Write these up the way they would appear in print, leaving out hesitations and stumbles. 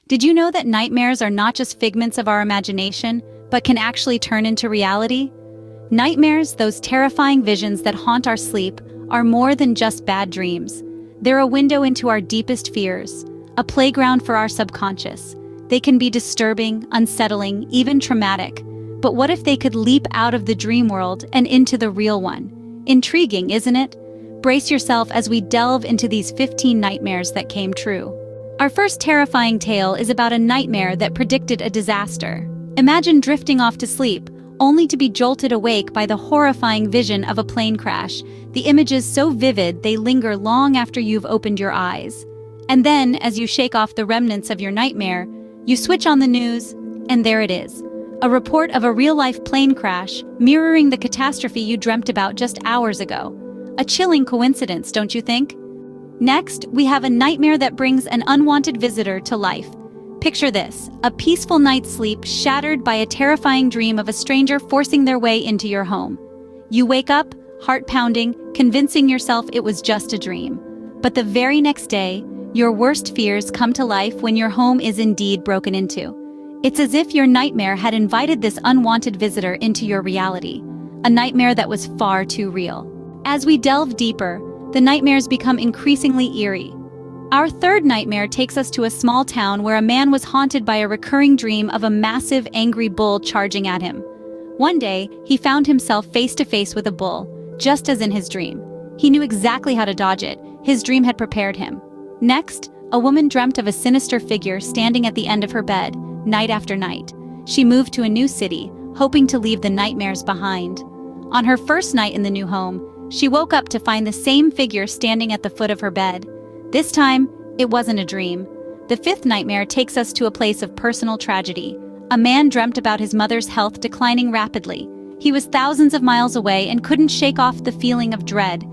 Did you know that nightmares are not just figments of our imagination, but can actually turn into reality? Nightmares, those terrifying visions that haunt our sleep, are more than just bad dreams. They're a window into our deepest fears, a playground for our subconscious. They can be disturbing, unsettling, even traumatic. But what if they could leap out of the dream world and into the real one? Intriguing, isn't it? Brace yourself as we delve into these 15 nightmares that came true. Our first terrifying tale is about a nightmare that predicted a disaster. Imagine drifting off to sleep, only to be jolted awake by the horrifying vision of a plane crash, the images so vivid they linger long after you've opened your eyes. And then, as you shake off the remnants of your nightmare, you switch on the news, and there it is. A report of a real-life plane crash, mirroring the catastrophe you dreamt about just hours ago. A chilling coincidence, don't you think? Next, we have a nightmare that brings an unwanted visitor to life. Picture this, a peaceful night's sleep shattered by a terrifying dream of a stranger forcing their way into your home. You wake up, heart pounding, convincing yourself it was just a dream. But the very next day, your worst fears come to life when your home is indeed broken into. It's as if your nightmare had invited this unwanted visitor into your reality, a nightmare that was far too real. As we delve deeper, the nightmares become increasingly eerie. Our third nightmare takes us to a small town where a man was haunted by a recurring dream of a massive, angry bull charging at him. One day, he found himself face to face with a bull, just as in his dream. He knew exactly how to dodge it. His dream had prepared him. Next, a woman dreamt of a sinister figure standing at the end of her bed, night after night. She moved to a new city, hoping to leave the nightmares behind. On her first night in the new home, she woke up to find the same figure standing at the foot of her bed. This time, it wasn't a dream. The fifth nightmare takes us to a place of personal tragedy. A man dreamt about his mother's health declining rapidly. He was thousands of miles away and couldn't shake off the feeling of dread.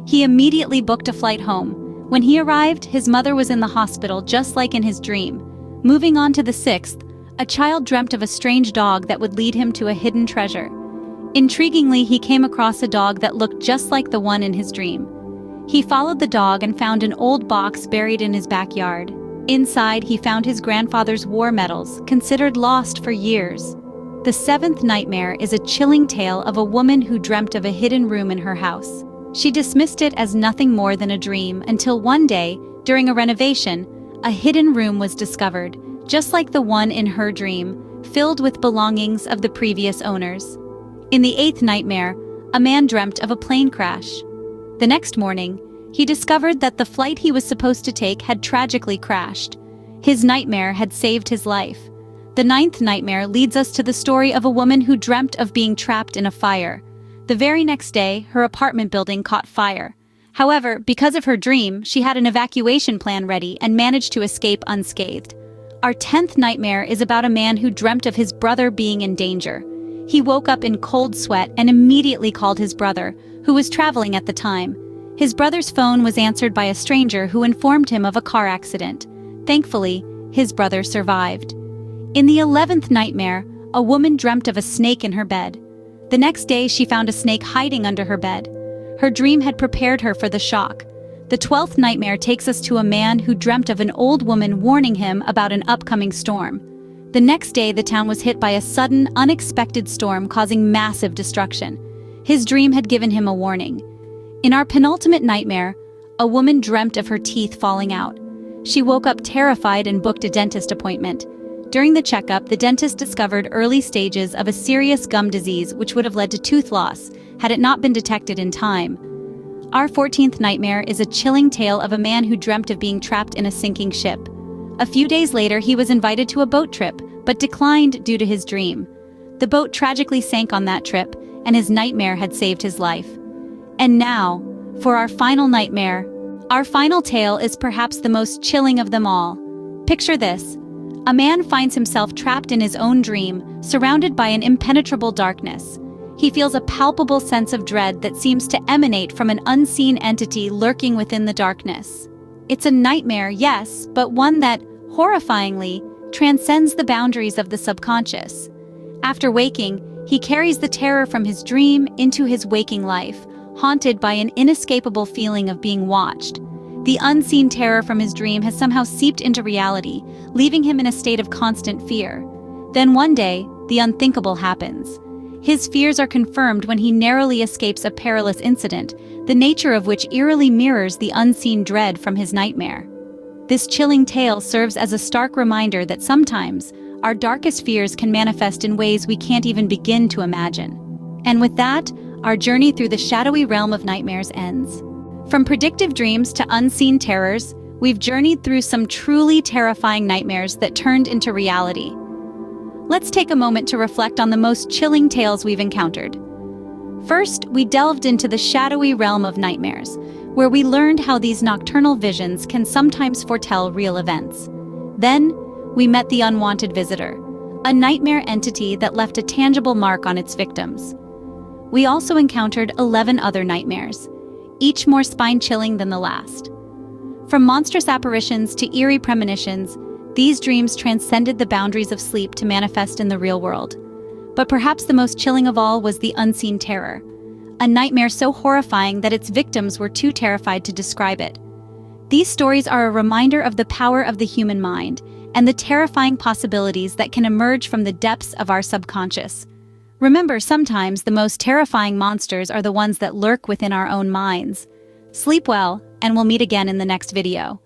He immediately booked a flight home. When he arrived, his mother was in the hospital just like in his dream. Moving on to the sixth, a child dreamt of a strange dog that would lead him to a hidden treasure. Intriguingly, he came across a dog that looked just like the one in his dream. He followed the dog and found an old box buried in his backyard. Inside, he found his grandfather's war medals, considered lost for years. The seventh nightmare is a chilling tale of a woman who dreamt of a hidden room in her house. She dismissed it as nothing more than a dream until one day, during a renovation, a hidden room was discovered, just like the one in her dream, filled with belongings of the previous owners. In the eighth nightmare, a man dreamt of a plane crash. The next morning, he discovered that the flight he was supposed to take had tragically crashed. His nightmare had saved his life. The ninth nightmare leads us to the story of a woman who dreamt of being trapped in a fire. The very next day, her apartment building caught fire. However, because of her dream, she had an evacuation plan ready and managed to escape unscathed. Our 10th nightmare is about a man who dreamt of his brother being in danger. He woke up in cold sweat and immediately called his brother, who was traveling at the time. His brother's phone was answered by a stranger who informed him of a car accident. Thankfully, his brother survived. In the 11th nightmare, a woman dreamt of a snake in her bed. The next day, she found a snake hiding under her bed. Her dream had prepared her for the shock. The 12th nightmare takes us to a man who dreamt of an old woman warning him about an upcoming storm. The next day, the town was hit by a sudden, unexpected storm causing massive destruction. His dream had given him a warning. In our penultimate nightmare, a woman dreamt of her teeth falling out. She woke up terrified and booked a dentist appointment. During the checkup, the dentist discovered early stages of a serious gum disease which would have led to tooth loss had it not been detected in time. Our 14th nightmare is a chilling tale of a man who dreamt of being trapped in a sinking ship. A few days later, he was invited to a boat trip, but declined due to his dream. The boat tragically sank on that trip, and his nightmare had saved his life. And now, for our final nightmare. Our final tale is perhaps the most chilling of them all. Picture this. A man finds himself trapped in his own dream, surrounded by an impenetrable darkness. He feels a palpable sense of dread that seems to emanate from an unseen entity lurking within the darkness. It's a nightmare, yes, but one that, horrifyingly, transcends the boundaries of the subconscious. After waking, he carries the terror from his dream into his waking life, haunted by an inescapable feeling of being watched. The unseen terror from his dream has somehow seeped into reality, leaving him in a state of constant fear. Then one day, the unthinkable happens. His fears are confirmed when he narrowly escapes a perilous incident, the nature of which eerily mirrors the unseen dread from his nightmare. This chilling tale serves as a stark reminder that sometimes, our darkest fears can manifest in ways we can't even begin to imagine. And with that, our journey through the shadowy realm of nightmares ends. From predictive dreams to unseen terrors, we've journeyed through some truly terrifying nightmares that turned into reality. Let's take a moment to reflect on the most chilling tales we've encountered. First, we delved into the shadowy realm of nightmares, where we learned how these nocturnal visions can sometimes foretell real events. Then, we met the Unwanted Visitor, a nightmare entity that left a tangible mark on its victims. We also encountered 11 other nightmares, each more spine-chilling than the last. From monstrous apparitions to eerie premonitions, these dreams transcended the boundaries of sleep to manifest in the real world. But perhaps the most chilling of all was the unseen terror, a nightmare so horrifying that its victims were too terrified to describe it. These stories are a reminder of the power of the human mind and the terrifying possibilities that can emerge from the depths of our subconscious. Remember, sometimes the most terrifying monsters are the ones that lurk within our own minds. Sleep well, and we'll meet again in the next video.